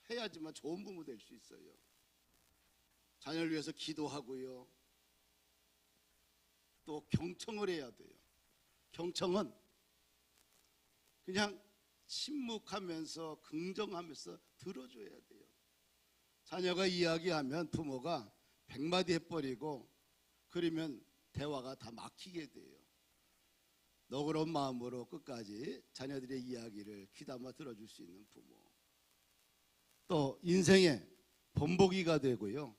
해야지만 좋은 부모 될 수 있어요. 자녀를 위해서 기도하고요. 또 경청을 해야 돼요. 경청은 그냥 침묵하면서 긍정하면서 들어줘야 돼요. 자녀가 이야기하면 부모가 100마디 해버리고 그러면 대화가 다 막히게 돼요. 너그러운 마음으로 끝까지 자녀들의 이야기를 귀담아 들어줄 수 있는 부모. 또 인생의 본보기가 되고요.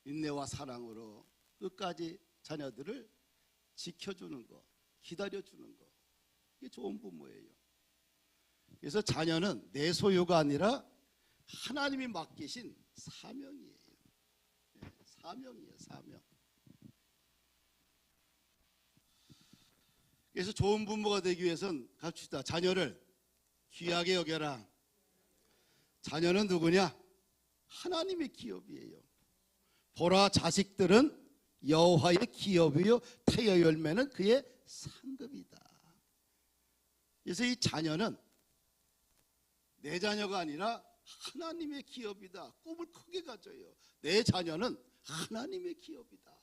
인내와 사랑으로 끝까지 자녀들을 지켜주는 것, 기다려주는 것. 이게 좋은 부모예요. 그래서 자녀는 내 소유가 아니라 하나님이 맡기신 사명이에요. 사명이에요, 사명. 그래서 좋은 부모가 되기 위해서는 갑시다. 자녀를 귀하게 여겨라. 자녀는 누구냐? 하나님의 기업이에요. 보라, 자식들은 여호와의 기업이요 태여 열매는 그의 상급이다. 그래서 이 자녀는 내 자녀가 아니라 하나님의 기업이다. 꿈을 크게 가져요. 내 자녀는 하나님의 기업이다.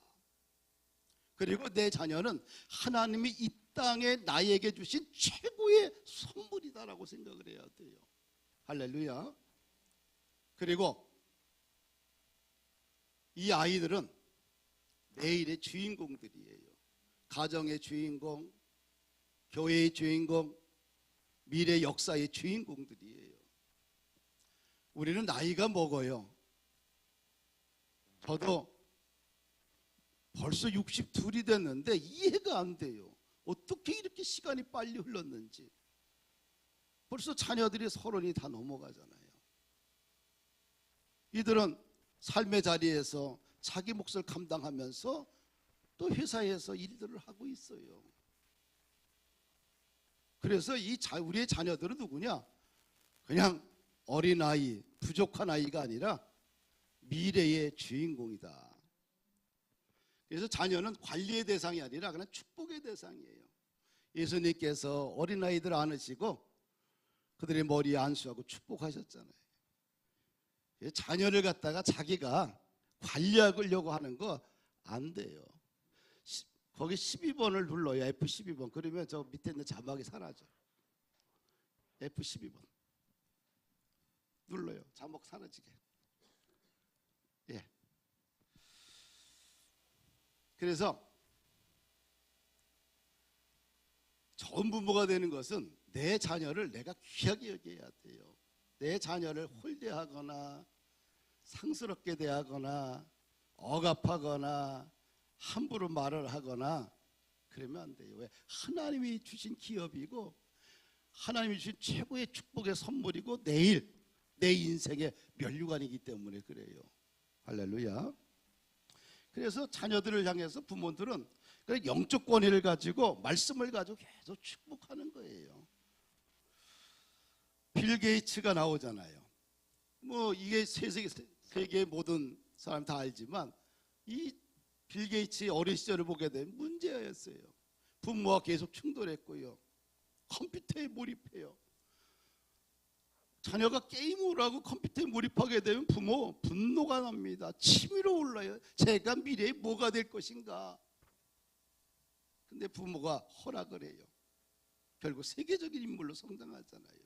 그리고 내 자녀는 하나님이 이 땅에 나에게 주신 최고의 선물이다라고 생각을 해야 돼요. 할렐루야. 그리고 이 아이들은 내일의 주인공들이에요. 가정의 주인공, 교회의 주인공, 미래 역사의 주인공들이에요. 우리는 나이가 먹어요. 저도 벌써 62이 됐는데 이해가 안 돼요. 어떻게 이렇게 시간이 빨리 흘렀는지. 벌써 자녀들이 30이 다 넘어가잖아요. 이들은 삶의 자리에서 자기 몫을 감당하면서 또 회사에서 일들을 하고 있어요. 그래서 우리의 자녀들은 누구냐? 그냥 어린아이, 부족한 아이가 아니라 미래의 주인공이다. 그래서 자녀는 관리의 대상이 아니라 그냥 축복의 대상이에요. 예수님께서 어린아이들 안으시고 그들의 머리에 안수하고 축복하셨잖아요. 자녀를 갖다가 자기가 관리하려고 하는 거 안 돼요. 거기 12번을 눌러요. F12번. 그러면 저 밑에 있는 자막이 사라져. F12번 눌러요. 자막 사라지게. 예. 그래서 좋은 부모가 되는 것은 내 자녀를 내가 귀하게 여겨야 돼요. 내 자녀를 홀대하거나 상스럽게 대하거나 억압하거나 함부로 말을 하거나 그러면 안 돼요. 왜? 하나님이 주신 기업이고 하나님이 주신 최고의 축복의 선물이고 내일 내 인생의 면류관이기 때문에 그래요. 할렐루야. 그래서 자녀들을 향해서 부모들은 영적 권위를 가지고 말씀을 가지고 계속 축복하는 거예요. 빌 게이츠가 나오잖아요. 뭐 이게 세계 모든 사람 다 알지만 이 빌 게이츠의 어린 시절을 보게 되면 문제였어요. 부모와 계속 충돌했고요. 컴퓨터에 몰입해요. 자녀가 게임을 하고 컴퓨터에 몰입하게 되면 부모 분노가 납니다. 치밀어 올라요. 제가 미래에 뭐가 될 것인가. 근데 부모가 허락을 해요. 결국 세계적인 인물로 성장하잖아요.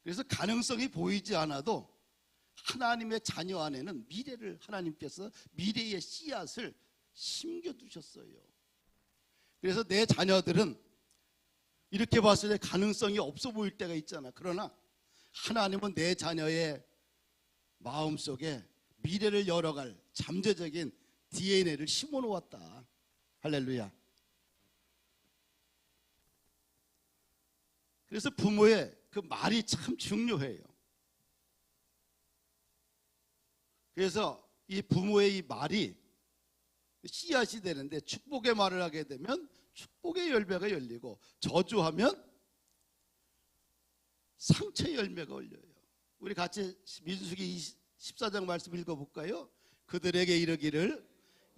그래서 가능성이 보이지 않아도 하나님의 자녀 안에는 미래를 하나님께서 미래의 씨앗을 심겨두셨어요. 그래서 내 자녀들은 이렇게 봤을 때 가능성이 없어 보일 때가 있잖아. 그러나 하나님은 내 자녀의 마음속에 미래를 열어갈 잠재적인 DNA를 심어놓았다. 할렐루야. 그래서 부모의 그 말이 참 중요해요. 그래서 이 부모의 이 말이 씨앗이 되는데 축복의 말을 하게 되면 축복의 열매가 열리고 저주하면 상처의 열매가 열려요. 우리 같이 민수기 14장 말씀 읽어볼까요? 그들에게 이르기를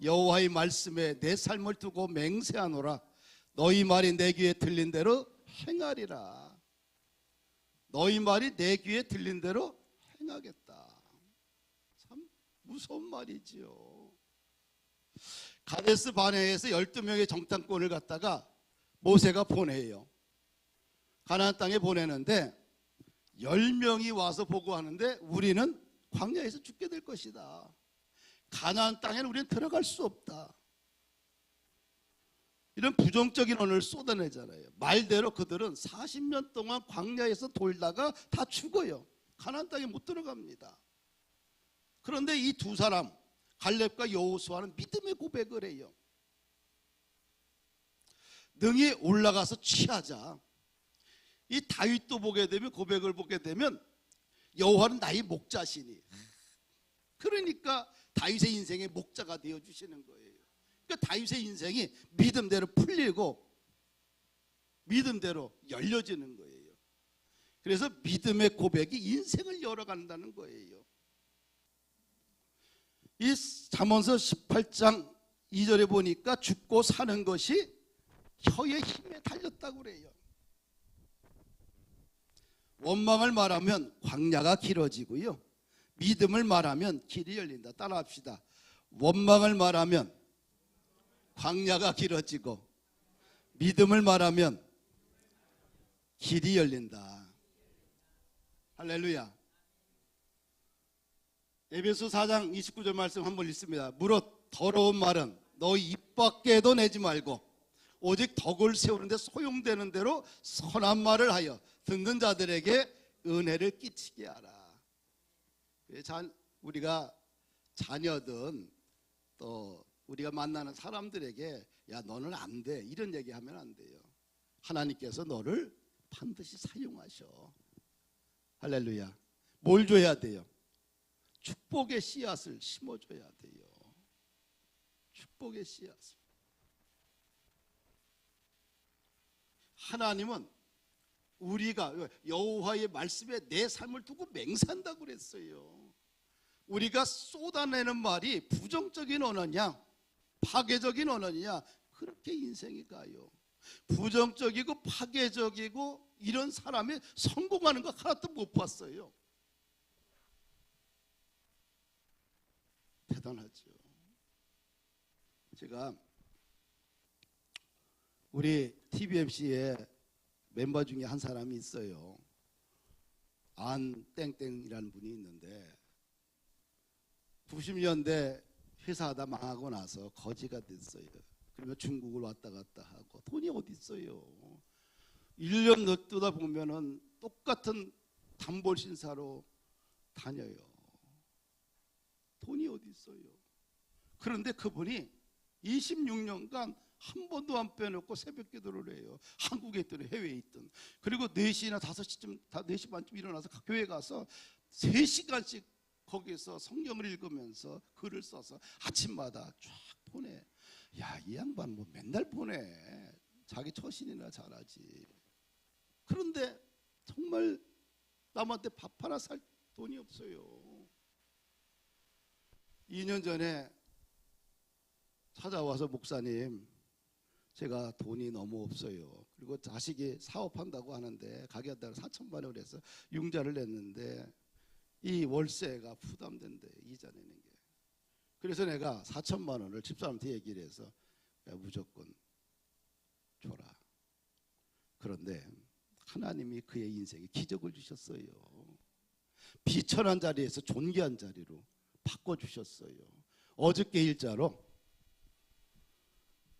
여호와의 말씀에 내 삶을 두고 맹세하노라. 너희 말이 내 귀에 들린 대로 행하리라. 너희 말이 내 귀에 들린 대로 행하겠다. 참 무서운 말이지요. 가데스 바네아에서 12명의 정탐꾼을 갖다가 모세가 보내요. 가나안 땅에 보내는데 10명이 와서 보고하는데 우리는 광야에서 죽게 될 것이다. 가나안 땅에는 우리는 들어갈 수 없다. 이런 부정적인 언어를 쏟아내잖아요. 말대로 그들은 40년 동안 광야에서 돌다가 다 죽어요. 가나안 땅에 못 들어갑니다. 그런데 이 두 사람 갈렙과 여호수아는 믿음의 고백을 해요. 능히 올라가서 취하자. 이 다윗도 보게 되면, 고백을 보게 되면 여호와는 나의 목자시니, 그러니까 다윗의 인생의 목자가 되어주시는 거예요. 그러니까 다윗의 인생이 믿음대로 풀리고 믿음대로 열려지는 거예요. 그래서 믿음의 고백이 인생을 열어간다는 거예요. 이 잠언서 18장 2절에 보니까 죽고 사는 것이 혀의 힘에 달렸다고 그래요. 원망을 말하면 광야가 길어지고요, 믿음을 말하면 길이 열린다. 따라합시다. 원망을 말하면 광야가 길어지고 믿음을 말하면 길이 열린다. 할렐루야. 에베소 4장 29절 말씀 한번 읽습니다. 무릇 더러운 말은 너희 입 밖에도 내지 말고 오직 덕을 세우는데 소용되는 대로 선한 말을 하여 듣는 자들에게 은혜를 끼치게 하라. 우리가 자녀든 또 우리가 만나는 사람들에게 야 너는 안 돼, 이런 얘기하면 안 돼요. 하나님께서 너를 반드시 사용하셔. 할렐루야. 뭘 줘야 돼요? 축복의 씨앗을 심어줘야 돼요. 축복의 씨앗을. 하나님은 우리가 여호와의 말씀에 내 삶을 두고 맹세한다고 그랬어요. 우리가 쏟아내는 말이 부정적인 언어냐 파괴적인 언어냐, 그렇게 인생이 가요. 부정적이고 파괴적이고 이런 사람이 성공하는 거 하나도 못 봤어요. 대단하죠. 제가 우리 TBMC에 멤버 중에 한 사람이 있어요. 안 땡땡이라는 분이 있는데 90년대 회사하다 망하고 나서 거지가 됐어요. 그러면 중국을 왔다 갔다 하고 돈이 어디 있어요. 1년 놔두다 보면은 똑같은 단골 신사로 다녀요. 돈이 어디 있어요. 그런데 그분이 26년간 한 번도 안 빼놓고 새벽 기도를 해요. 한국에 있든 해외에 있든. 그리고 4시나 5시쯤, 4시 반쯤 일어나서 교회 가서 3시간씩 거기서 성경을 읽으면서 글을 써서 아침마다 쫙 보내. 야, 이 양반 뭐 맨날 보내. 자기 처신이나 잘하지. 그런데 정말 남한테 밥 하나 살 돈이 없어요. 2년 전에 찾아와서 목사님, 제가 돈이 너무 없어요. 그리고 자식이 사업한다고 하는데 가게 한다고 4천만 원을 해서 융자를 냈는데 이 월세가 부담된대, 이자 내는 게. 그래서 내가 4천만 원을 집사람한테 얘기를 해서 무조건 줘라. 그런데 하나님이 그의 인생에 기적을 주셨어요. 비천한 자리에서 존귀한 자리로 바꿔주셨어요. 어저께 일자로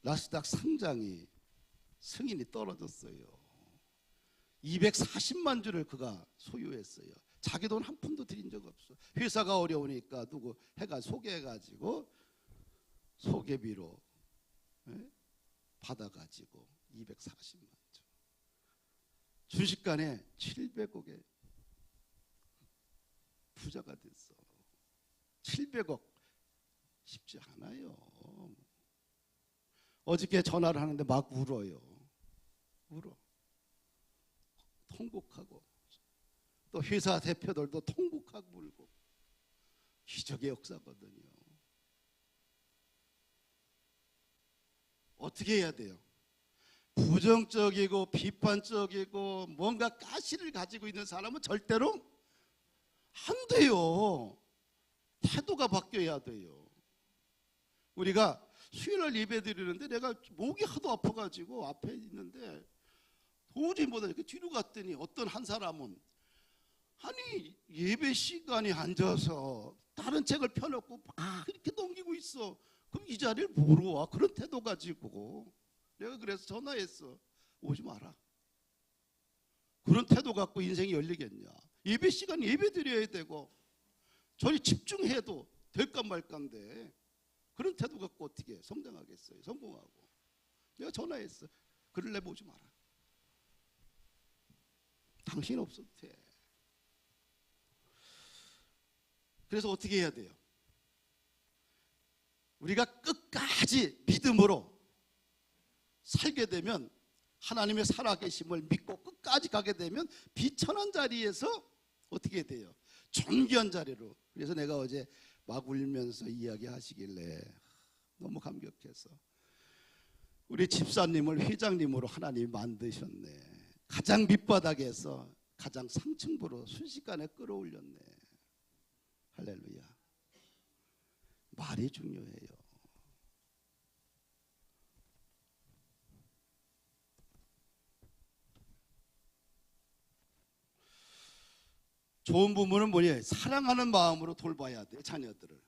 나스닥 상장이 승인이 떨어졌어요. 240만 주를 그가 소유했어요. 자기 돈 한 푼도 들인 적 없어. 회사가 어려우니까 누구 해가 소개해가지고 소개비로 받아가지고 240만 주. 순식간에 700억의 부자가 됐어. 700억 쉽지 않아요. 어저께 전화를 하는데 막 울어요. 울어. 통곡하고. 또 회사 대표들도 통곡하고 울고. 기적의 역사거든요. 어떻게 해야 돼요? 부정적이고 비판적이고 뭔가 가시를 가지고 있는 사람은 절대로 안 돼요. 태도가 바뀌어야 돼요. 우리가 수요일날 예배 드리는데 내가 목이 하도 아파가지고 앞에 있는데 도저히 못하니까 이렇게 뒤로 갔더니 어떤 한 사람은 아니 예배 시간에 앉아서 다른 책을 펴놓고 막 이렇게 넘기고 있어. 그럼 이 자리를 뭐로 와? 그런 태도 가지고. 내가 그래서 전화했어. 오지 마라. 그런 태도 갖고 인생이 열리겠냐. 예배 시간 예배 드려야 되고 저리 집중해도 될까 말까인데 그런 태도 갖고 어떻게 성장하겠어요. 성공하고. 내가 전화했어. 그럴래 오지 마라. 당신 없어도 돼. 그래서 어떻게 해야 돼요? 우리가 끝까지 믿음으로 살게 되면 하나님의 살아계심을 믿고 끝까지 가게 되면 비천한 자리에서 어떻게 돼요? 존귀한 자리로. 그래서 내가 어제 막 울면서 이야기하시길래 너무 감격해서 우리 집사님을 회장님으로 하나님이 만드셨네. 가장 밑바닥에서 가장 상층부로 순식간에 끌어올렸네. 할렐루야. 말이 중요해요. 좋은 부모는 뭐냐? 사랑하는 마음으로 돌봐야 돼, 자녀들을.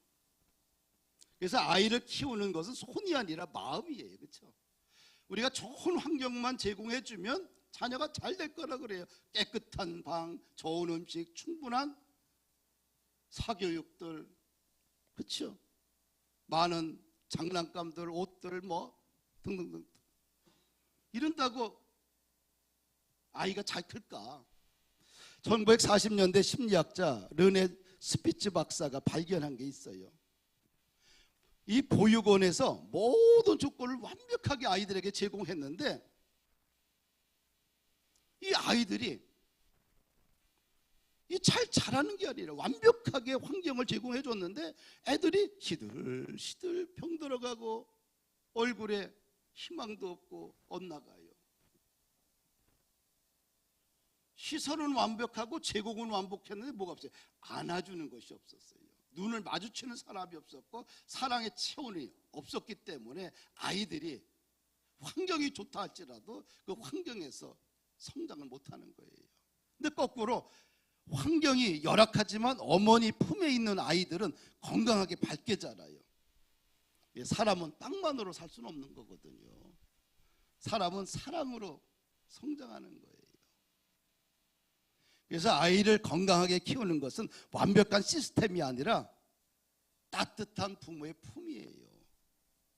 그래서 아이를 키우는 것은 손이 아니라 마음이에요. 그렇죠? 우리가 좋은 환경만 제공해 주면 자녀가 잘 될 거라 그래요. 깨끗한 방, 좋은 음식, 충분한 사교육들, 그렇죠? 많은 장난감들, 옷들 뭐 등등등. 이런다고 아이가 잘 클까? 1940년대 심리학자 르네 스피츠 박사가 발견한 게 있어요. 이 보육원에서 모든 조건을 완벽하게 아이들에게 제공했는데 이 아이들이 잘 자라는 게 아니라 완벽하게 환경을 제공해 줬는데 애들이 시들시들 병들어가고 얼굴에 희망도 없고 엇나가요. 시설은 완벽하고 제공은 완벽했는데 뭐가 없어요? 안아주는 것이 없었어요. 눈을 마주치는 사람이 없었고 사랑의 체온이 없었기 때문에 아이들이 환경이 좋다 할지라도 그 환경에서 성장을 못하는 거예요. 근데 거꾸로 환경이 열악하지만 어머니 품에 있는 아이들은 건강하게 밝게 자라요. 사람은 빵만으로 살 수는 없는 거거든요. 사람은 사랑으로 성장하는 거예요. 그래서 아이를 건강하게 키우는 것은 완벽한 시스템이 아니라 따뜻한 부모의 품이에요.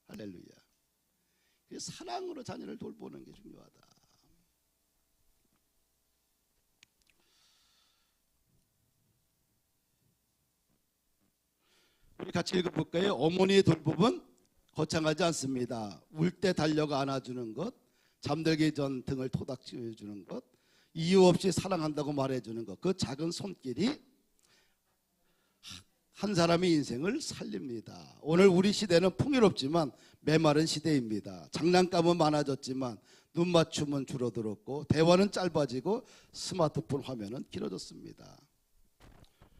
할렐루야. 그래서 사랑으로 자녀를 돌보는 게 중요하다. 우리 같이 읽어볼까요? 어머니의 돌봄은 거창하지 않습니다. 울 때 달려가 안아주는 것, 잠들기 전 등을 토닥여주는 것, 이유 없이 사랑한다고 말해주는 것, 그 작은 손길이 한 사람의 인생을 살립니다. 오늘 우리 시대는 풍요롭지만 메마른 시대입니다. 장난감은 많아졌지만 눈 맞춤은 줄어들었고 대화는 짧아지고 스마트폰 화면은 길어졌습니다.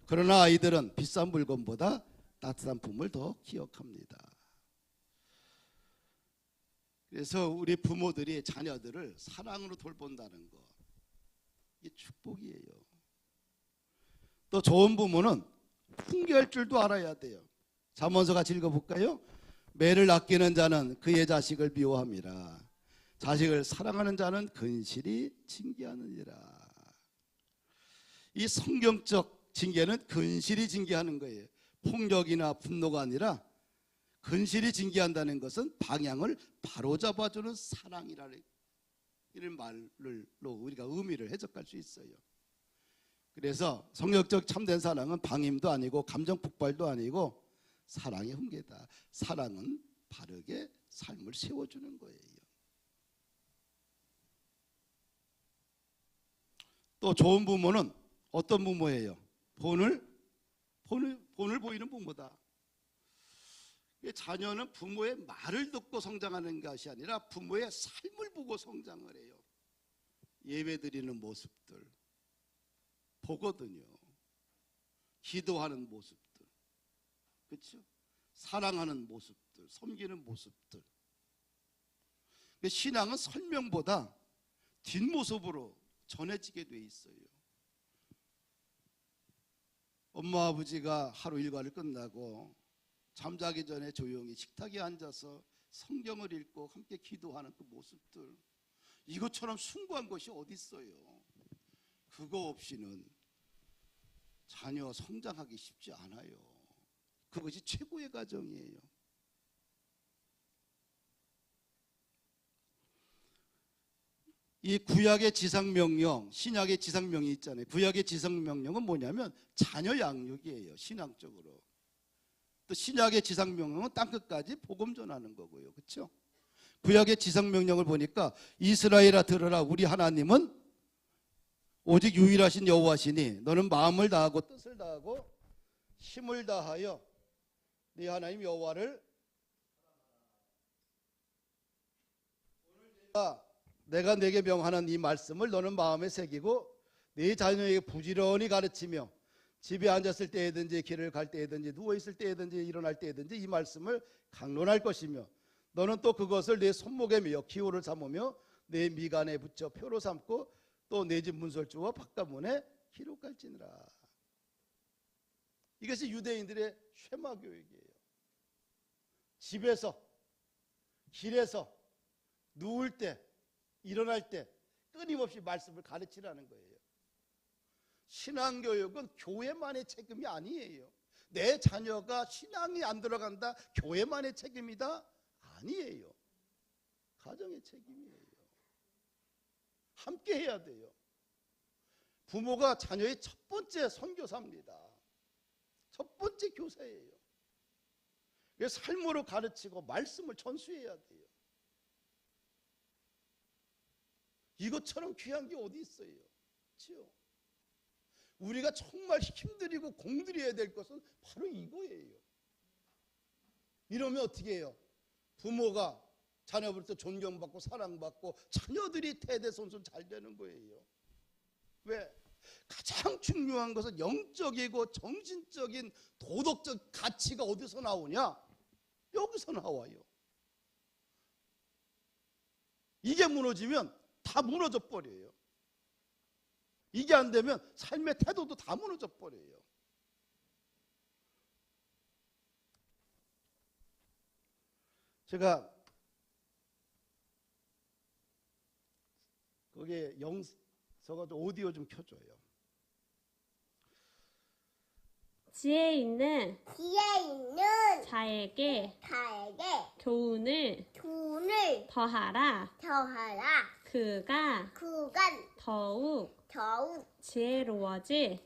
그러나 아이들은 비싼 물건보다 따뜻한 품을 더 기억합니다. 그래서 우리 부모들이 자녀들을 사랑으로 돌본다는 것, 이게 축복이에요. 또 좋은 부모는 훈계할 줄도 알아야 돼요. 잠언서 같이 읽어볼까요? 매를 아끼는 자는 그의 자식을 미워함이라. 자식을 사랑하는 자는 근실히 징계하느니라. 이 성경적 징계는 근실히 징계하는 거예요. 폭력이나 분노가 아니라 근실히 징계한다는 것은 방향을 바로잡아주는 사랑이라는 이런 말로 우리가 의미를 해석할 수 있어요. 그래서 성경적 참된 사랑은 방임도 아니고 감정 폭발도 아니고 사랑의 훈계다. 사랑은 바르게 삶을 세워주는 거예요. 또 좋은 부모는 어떤 부모예요? 본을 보이는 부모다. 자녀는 부모의 말을 듣고 성장하는 것이 아니라 부모의 삶을 보고 성장을 해요. 예배드리는 모습들 보거든요. 기도하는 모습들, 그렇죠? 사랑하는 모습들, 섬기는 모습들. 신앙은 설명보다 뒷모습으로 전해지게 돼 있어요. 엄마 아버지가 하루 일과를 끝나고 잠자기 전에 조용히 식탁에 앉아서 성경을 읽고 함께 기도하는 그 모습들, 이것처럼 숭고한 것이 어디 있어요? 그거 없이는 자녀 성장하기 쉽지 않아요. 그것이 최고의 가정이에요. 이 구약의 지상명령, 신약의 지상명이 있잖아요. 구약의 지상명령은 뭐냐면 자녀 양육이에요. 신앙적으로. 또 신약의 지상명령은 땅끝까지 복음 전하는 거고요. 그렇죠? 구약의 지상명령을 보니까 이스라엘아 들으라, 우리 하나님은 오직 유일하신 여호와시니 너는 마음을 다하고 뜻을 다하고 힘을 다하여 네 하나님 여호와를 내가 내게 명하는 이 말씀을 너는 마음에 새기고 네 자녀에게 부지런히 가르치며 집에 앉았을 때에든지 길을 갈 때에든지 누워있을 때에든지 일어날 때에든지 이 말씀을 강론할 것이며 너는 또 그것을 내 손목에 메어 기호를 삼으며 내 미간에 붙여 표로 삼고 또 내 집 문설주와 바깥문에 기록할지니라. 이것이 유대인들의 쉐마 교육이에요. 집에서, 길에서, 누울 때, 일어날 때 끊임없이 말씀을 가르치라는 거예요. 신앙교육은 교회만의 책임이 아니에요. 내 자녀가 신앙이 안 들어간다, 교회만의 책임이다? 아니에요. 가정의 책임이에요. 함께 해야 돼요. 부모가 자녀의 첫 번째 선교사입니다. 첫 번째 교사예요. 삶으로 가르치고 말씀을 전수해야 돼요. 이것처럼 귀한 게 어디 있어요? 그렇죠? 우리가 정말 힘들이고 공들여야 될 것은 바로 이거예요. 이러면 어떻게 해요? 부모가 자녀부터 존경받고 사랑받고 자녀들이 대대손손 잘 되는 거예요. 왜? 가장 중요한 것은 영적이고 정신적인 도덕적 가치가 어디서 나오냐? 여기서 나와요. 이게 무너지면 다 무너져 버려요. 이게 안 되면 삶의 태도도 다 무너져 버려요. 제가 거기에 영서가 오디오 좀 켜줘요. 지혜 있는 자에게 교훈을 더하라. 그가 더욱 지혜로워질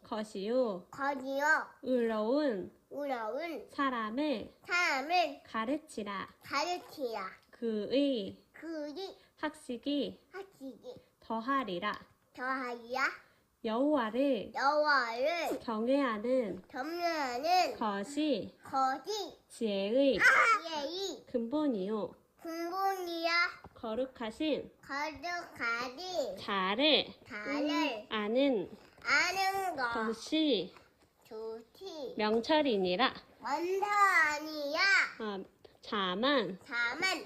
것이요 의로운 사람을 가르치라. 그의 학식이 더하리라. 여호와를 경외하는 것이 지혜의 근본이요 거룩하신 자를 아는 것이 명철이니라. 자만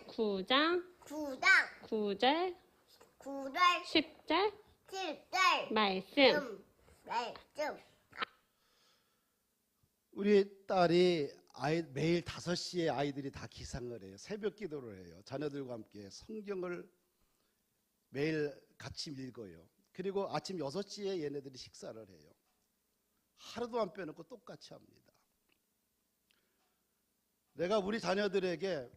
9장 9절 10절 말씀. 우리 딸이 매일 5시에 아이들이 다 기상을 해요. 새벽 기도를 해요. 자녀들과 함께 성경을 매일 같이 읽어요. 그리고 아침 6시에 얘네들이 식사를 해요. 하루도 안 빼놓고 똑같이 합니다. 내가 우리 자녀들에게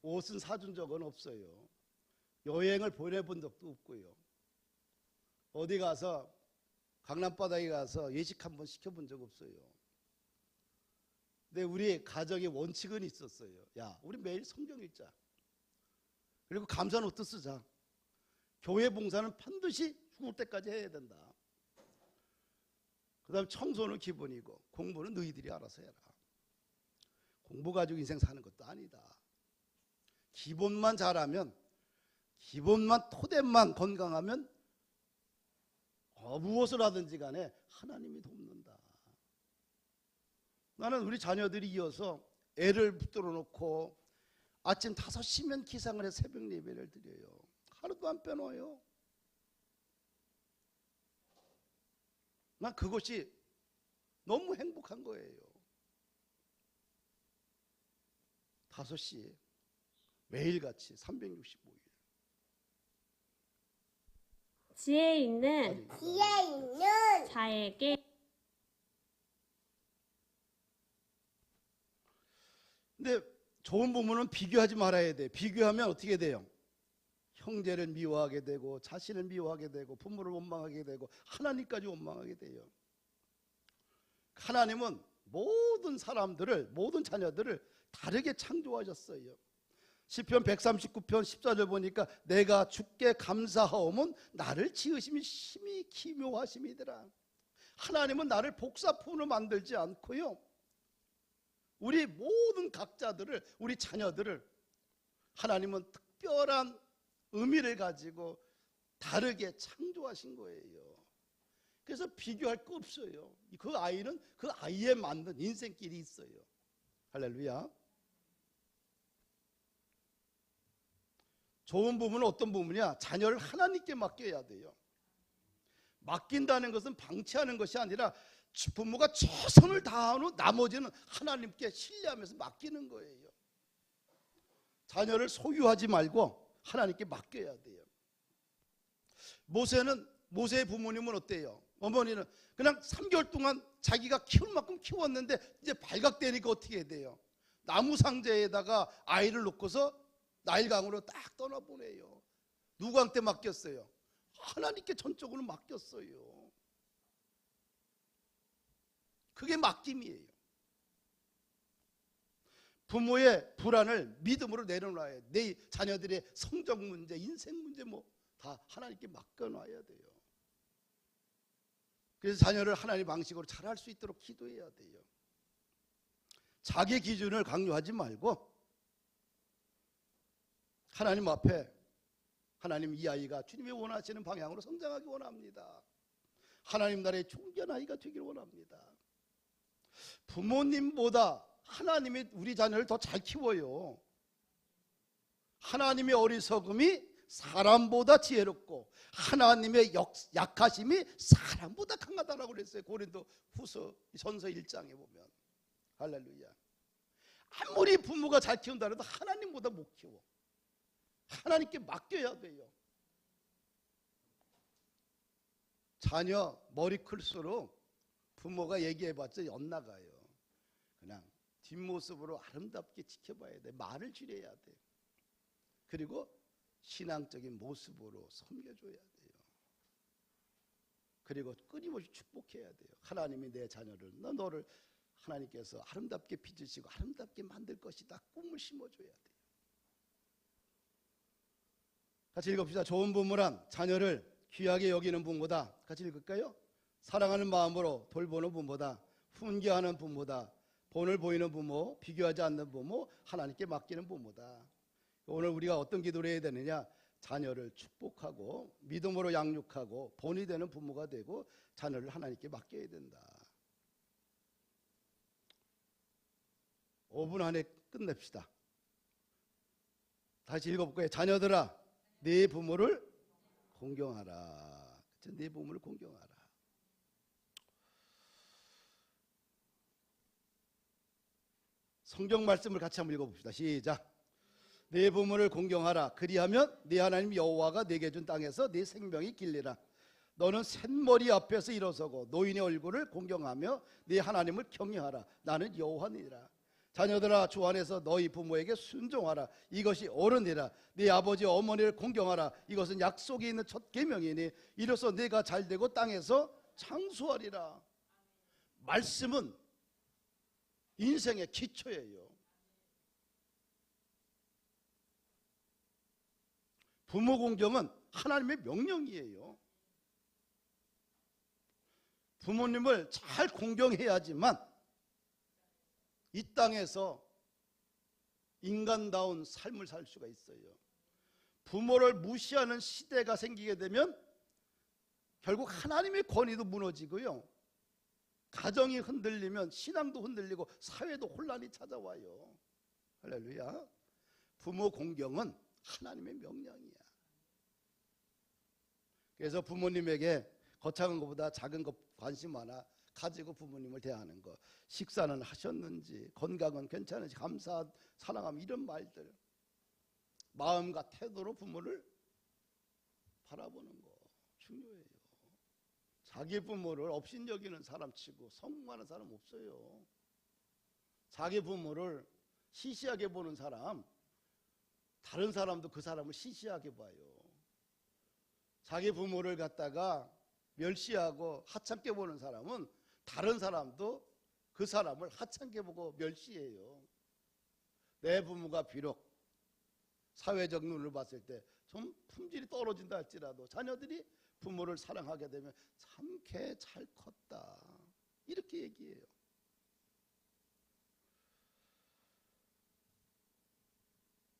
옷은 사준 적은 없어요. 여행을 보내본 적도 없고요. 어디 가서 강남바닥에 가서 예식 한번 시켜본 적 없어요. 근데 우리 가정의 원칙은 있었어요. 야, 우리 매일 성경 읽자. 그리고 감사 노트 쓰자. 교회 봉사는 반드시 죽을 때까지 해야 된다. 그 다음에 청소는 기본이고 공부는 너희들이 알아서 해라. 공부 가지고 인생 사는 것도 아니다. 기본만 잘하면, 기본만 토대만 건강하면 무엇을 하든지 간에 하나님이 돕는다. 나는 우리 자녀들이 이어서 애를 붙들어 놓고 아침 5시면 기상을 해서 새벽 예배를 드려요. 하루도 안 빼놓아요. 난 그것이 너무 행복한 거예요. 5시 매일같이 365일. 지혜 있는 자에게. 근데 좋은 부모는 비교하지 말아야 돼. 비교하면 어떻게 돼요? 형제를 미워하게 되고 자신을 미워하게 되고 부모를 원망하게 되고 하나님까지 원망하게 돼요. 하나님은 모든 사람들을, 모든 자녀들을 다르게 창조하셨어요. 시편 139편 14절 보니까 내가 주께 감사하오면 나를 지으심이 심히 기묘하심이더라. 하나님은 나를 복사품으로 만들지 않고요, 우리 모든 각자들을, 우리 자녀들을 하나님은 특별한 의미를 가지고 다르게 창조하신 거예요. 그래서 비교할 거 없어요. 그 아이는 그 아이에 맞는 인생길이 있어요. 할렐루야. 좋은 부모는 어떤 부모냐? 자녀를 하나님께 맡겨야 돼요. 맡긴다는 것은 방치하는 것이 아니라 부모가 최선을 다한 후 나머지는 하나님께 신뢰하면서 맡기는 거예요. 자녀를 소유하지 말고 하나님께 맡겨야 돼요. 모세의 부모님은 어때요? 어머니는 그냥 3개월 동안 자기가 키울 만큼 키웠는데 이제 발각되니까 어떻게 해야 돼요? 나무 상자에다가 아이를 놓고서 나일강으로 딱 떠나보내요. 누구한테 맡겼어요? 하나님께 전적으로 맡겼어요. 그게 맡김이에요. 부모의 불안을 믿음으로 내려놔야 돼. 내 자녀들의 성적 문제, 인생 문제 다 하나님께 맡겨놔야 돼요. 그래서 자녀를 하나님의 방식으로 잘할 수 있도록 기도해야 돼요. 자기 기준을 강요하지 말고 하나님 앞에, 하나님, 이 아이가 주님이 원하시는 방향으로 성장하기 원합니다. 하나님 나라의 존귀한 아이가 되길 원합니다. 부모님보다 하나님이 우리 자녀를 더 잘 키워요. 하나님의 어리석음이 사람보다 지혜롭고 하나님의 약하심이 사람보다 강하다라고 그랬어요. 고린도 후서 전서 1장에 보면. 할렐루야. 아무리 부모가 잘 키운다 해도 하나님보다 못 키워. 하나님께 맡겨야 돼요. 자녀 머리 클수록 부모가 얘기해봤자 엿나가요. 그냥 뒷모습으로 아름답게 지켜봐야 돼. 말을 줄여야 돼. 그리고 신앙적인 모습으로 섬겨줘야 돼요. 그리고 끊임없이 축복해야 돼요. 하나님이 내 자녀를, 너를 하나님께서 아름답게 빚으시고 아름답게 만들 것이다. 꿈을 심어줘야 돼요. 같이 읽읍시다. 좋은 부모란 자녀를 귀하게 여기는 부모다. 같이 읽을까요? 사랑하는 마음으로 돌보는 부모다. 훈계하는 부모다. 본을 보이는 부모, 비교하지 않는 부모, 하나님께 맡기는 부모다. 오늘 우리가 어떤 기도를 해야 되느냐? 자녀를 축복하고 믿음으로 양육하고 본이 되는 부모가 되고 자녀를 하나님께 맡겨야 된다. 5분 안에 끝냅시다. 다시 읽어볼까요? 자녀들아, 네 부모를 공경하라. 네 부모를 공경하라. 성경 말씀을 같이 한번 읽어봅시다. 시작. 네 부모를 공경하라. 그리하면 네 하나님 여호와가 네게 준 땅에서 네 생명이 길리라. 너는 셋머리 앞에서 일어서고 노인의 얼굴을 공경하며 네 하나님을 경외하라. 나는 여호와니라. 자녀들아, 주 안에서 너희 부모에게 순종하라. 이것이 옳으니라. 네 아버지 어머니를 공경하라. 이것은 약속이 있는 첫 계명이니 이로써 네가 잘되고 땅에서 장수하리라. 말씀은 인생의 기초예요. 부모 공경은 하나님의 명령이에요. 부모님을 잘 공경해야지만 이 땅에서 인간다운 삶을 살 수가 있어요. 부모를 무시하는 시대가 생기게 되면 결국 하나님의 권위도 무너지고요, 가정이 흔들리면 신앙도 흔들리고 사회도 혼란이 찾아와요. 할렐루야. 부모 공경은 하나님의 명령이야. 그래서 부모님에게 거창한 것보다 작은 것 관심 하나 가지고 부모님을 대하는 것, 식사는 하셨는지, 건강은 괜찮은지, 감사, 사랑함, 이런 말들, 마음과 태도로 부모를 바라보는 거 중요해요. 자기 부모를 업신여기는 사람 치고 성공하는 사람 없어요. 자기 부모를 시시하게 보는 사람, 다른 사람도 그 사람을 시시하게 봐요. 자기 부모를 갖다가 멸시하고 하찮게 보는 사람은 다른 사람도 그 사람을 하찮게 보고 멸시해요. 내 부모가 비록 사회적 눈을 봤을 때 좀 품질이 떨어진다 할지라도 자녀들이 부모를 사랑하게 되면 참 걔 잘 컸다, 이렇게 얘기해요.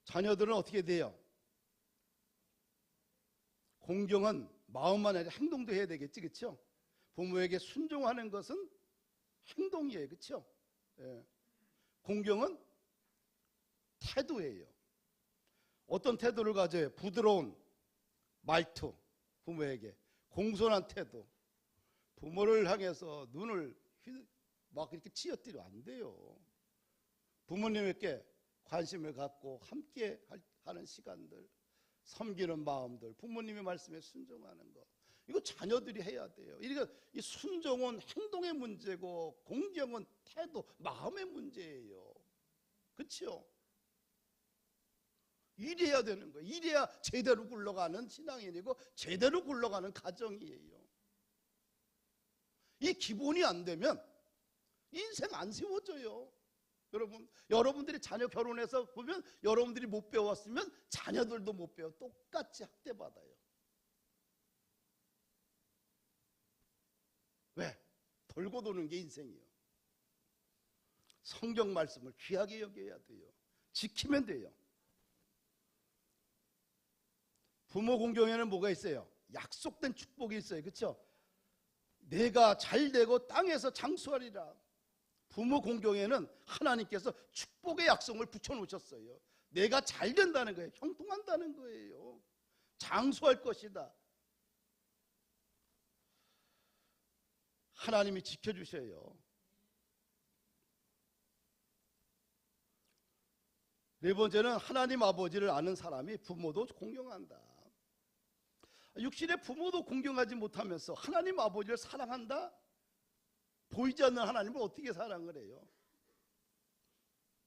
자녀들은 어떻게 돼요? 공경은 마음만 아니라 행동도 해야 되겠지, 그렇죠? 부모에게 순종하는 것은 행동이에요, 그렇죠? 예. 공경은 태도예요. 어떤 태도를 가져요? 부드러운 말투, 부모에게 공손한 태도. 부모를 향해서 눈을 막 이렇게 치어뜨리면 안 돼요. 부모님에게 관심을 갖고 함께 하는 시간들, 섬기는 마음들, 부모님의 말씀에 순종하는 것, 이거 자녀들이 해야 돼요. 그러니까 이 순종은 행동의 문제고 공경은 태도, 마음의 문제예요. 그렇죠? 이래야 되는 거예요. 이래야 제대로 굴러가는 신앙인이고 제대로 굴러가는 가정이에요. 이 기본이 안 되면 인생 안 세워져요. 여러분들이 자녀 결혼해서 보면 여러분들이 못 배웠으면 자녀들도 못 배워. 똑같이 학대받아요. 왜? 돌고 도는 게 인생이에요. 성경 말씀을 귀하게 여겨야 돼요. 지키면 돼요. 부모 공경에는 뭐가 있어요? 약속된 축복이 있어요. 그렇죠? 내가 잘 되고 땅에서 장수하리라. 부모 공경에는 하나님께서 축복의 약속을 붙여놓으셨어요. 내가 잘 된다는 거예요. 형통한다는 거예요. 장수할 것이다. 하나님이 지켜주셔요. 네 번째는 하나님 아버지를 아는 사람이 부모도 공경한다. 육신의 부모도 공경하지 못하면서 하나님 아버지를 사랑한다? 보이지 않는 하나님을 어떻게 사랑을 해요?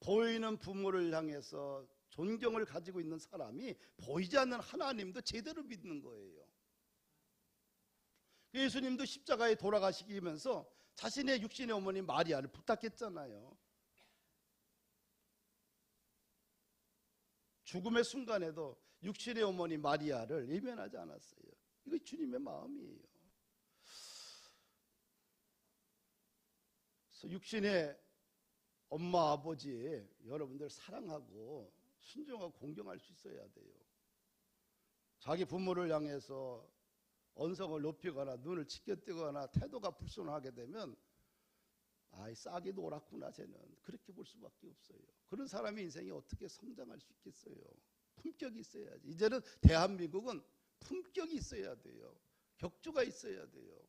보이는 부모를 향해서 존경을 가지고 있는 사람이 보이지 않는 하나님도 제대로 믿는 거예요. 예수님도 십자가에 돌아가시면서 자신의 육신의 어머니 마리아를 부탁했잖아요. 죽음의 순간에도 육신의 어머니 마리아를 외면하지 않았어요. 이거 주님의 마음이에요. 그래서 육신의 엄마 아버지 여러분들 사랑하고 순종하고 공경할 수 있어야 돼요. 자기 부모를 향해서 언성을 높이거나 눈을 치켜뜨거나 태도가 불순하게 되면 아이 싹이 노랗구나 쟤는, 그렇게 볼 수밖에 없어요. 그런 사람의 인생이 어떻게 성장할 수 있겠어요? 품격이 있어야지. 이제는 대한민국은 품격이 있어야 돼요. 격주가 있어야 돼요.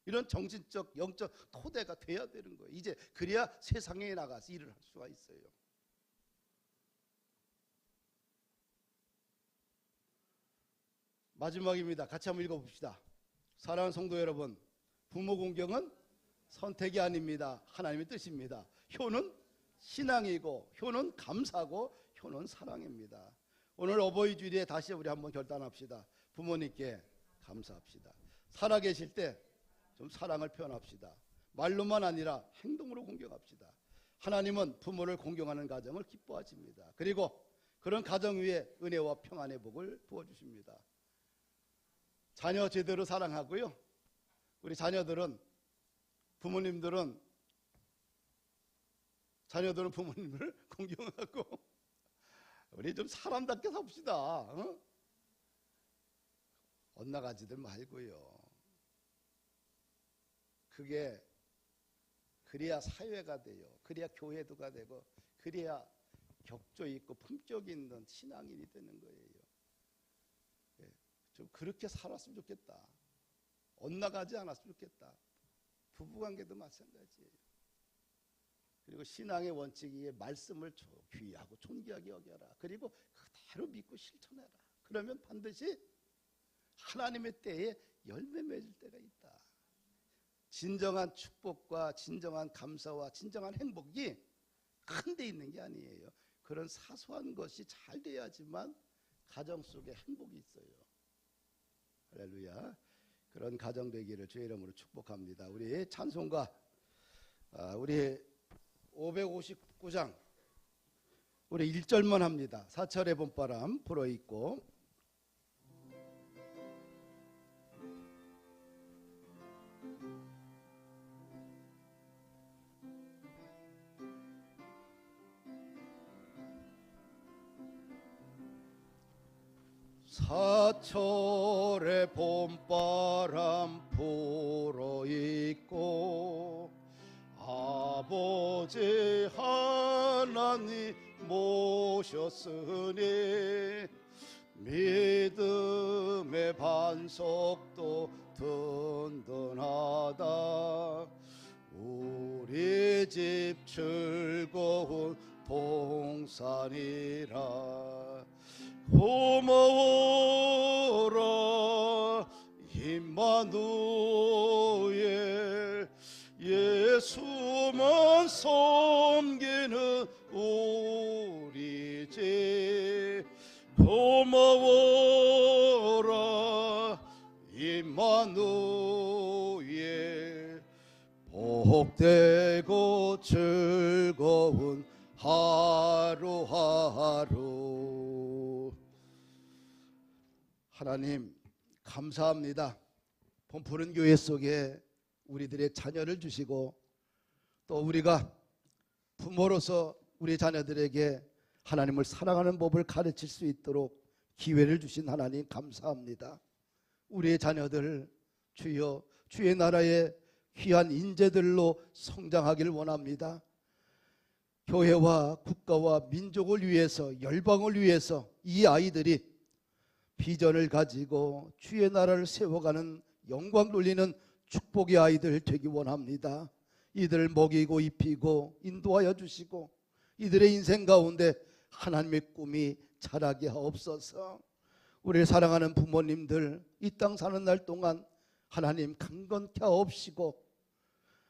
이런 정신적 영적 토대가 돼야 되는 거예요. 이제 그래야 세상에 나가서 일을 할 수가 있어요. 마지막입니다. 같이 한번 읽어봅시다. 사랑하는 성도 여러분, 부모 공경은 선택이 아닙니다. 하나님의 뜻입니다. 효는 신앙이고 효는 감사고 효는 사랑입니다. 오늘 어버이 주일에 다시 우리 한번 결단합시다. 부모님께 감사합시다. 살아계실 때 좀 사랑을 표현합시다. 말로만 아니라 행동으로 공경합시다. 하나님은 부모를 공경하는 가정을 기뻐하십니다. 그리고 그런 가정 위에 은혜와 평안의 복을 부어주십니다. 자녀 제대로 사랑하고요. 우리 자녀들은, 부모님들은 자녀들은 부모님을 공경하고 우리 좀 사람답게 삽시다. 어? 엇나가지들 말고요. 그게 그래야 사회가 돼요. 그래야 교회도가 되고 그래야 격조 있고 품격 있는 신앙인이 되는 거예요. 좀 그렇게 살았으면 좋겠다. 엇나가지 않았으면 좋겠다. 부부관계도 마찬가지예요. 그리고 신앙의 원칙이 말씀을 귀하고 존귀하게 여겨라. 그리고 그대로 믿고 실천해라. 그러면 반드시 하나님의 때에 열매 맺을 때가 있다. 진정한 축복과 진정한 감사와 진정한 행복이 큰 데 있는 게 아니에요. 그런 사소한 것이 잘 돼야지만 가정 속에 행복이 있어요. 할렐루야. 그런 가정 되기를 주의 이름으로 축복합니다. 우리 찬송가 우리 559장 우리 1절만 합니다. 사철의 봄바람 불어있고 사철의 봄바람 불어있고 아버지 하나님 모셨으니 믿음의 반석도 든든하다. 우리 집 즐거운 동산이라. 고마워라 임마누엘 예수만 섬기는 우리 집. 고마워라 임마누엘 복되고 즐거운 하루하루. 하나님 감사합니다. 봄푸른 교회 속에 우리들의 자녀를 주시고 또 우리가 부모로서 우리 자녀들에게 하나님을 사랑하는 법을 가르칠 수 있도록 기회를 주신 하나님 감사합니다. 우리의 자녀들 주여 주의 나라의 귀한 인재들로 성장하기를 원합니다. 교회와 국가와 민족을 위해서 열방을 위해서 이 아이들이 비전을 가지고 주의 나라를 세워가는 영광 돌리는 축복의 아이들 되기 원합니다. 이들을 먹이고 입히고 인도하여 주시고 이들의 인생 가운데 하나님의 꿈이 자라게 하옵소서. 우리를 사랑하는 부모님들 이 땅 사는 날 동안 하나님 강건케 하옵시고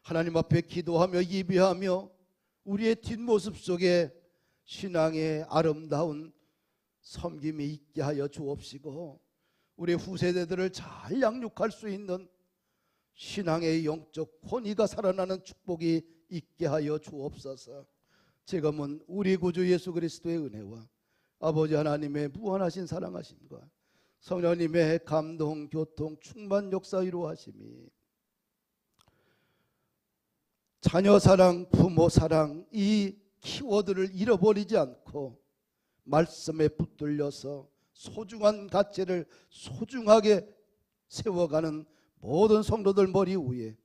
하나님 앞에 기도하며 예배하며 우리의 뒷모습 속에 신앙의 아름다운 섬김이 있게 하여 주옵시고 우리 후세대들을 잘 양육할 수 있는 신앙의 영적 권위가 살아나는 축복이 있게 하여 주옵소서. 지금은 우리 구주 예수 그리스도의 은혜와 아버지 하나님의 무한하신 사랑하심과 성령님의 감동, 교통, 충만 역사 이루하심이 자녀 사랑, 부모 사랑 이 키워드를 잃어버리지 않고 말씀에 붙들려서 소중한 가치를 소중하게 세워가는 모든 성도들 머리 위에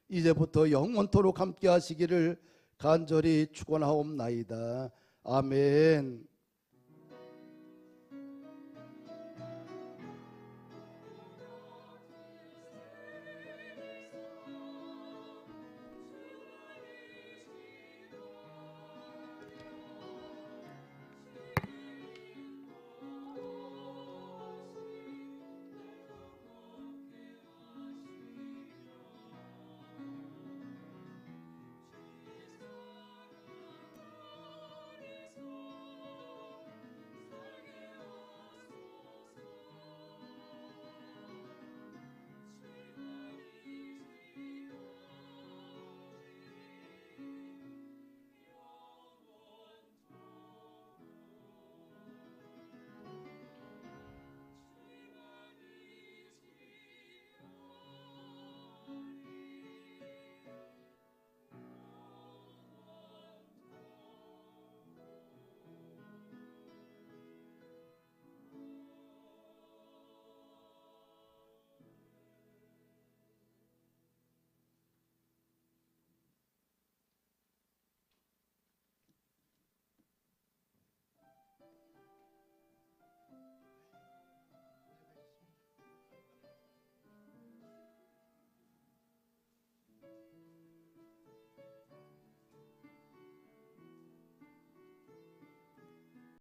이제부터 영원토록 함께 하시기를 간절히 축원하옵나이다. 아멘.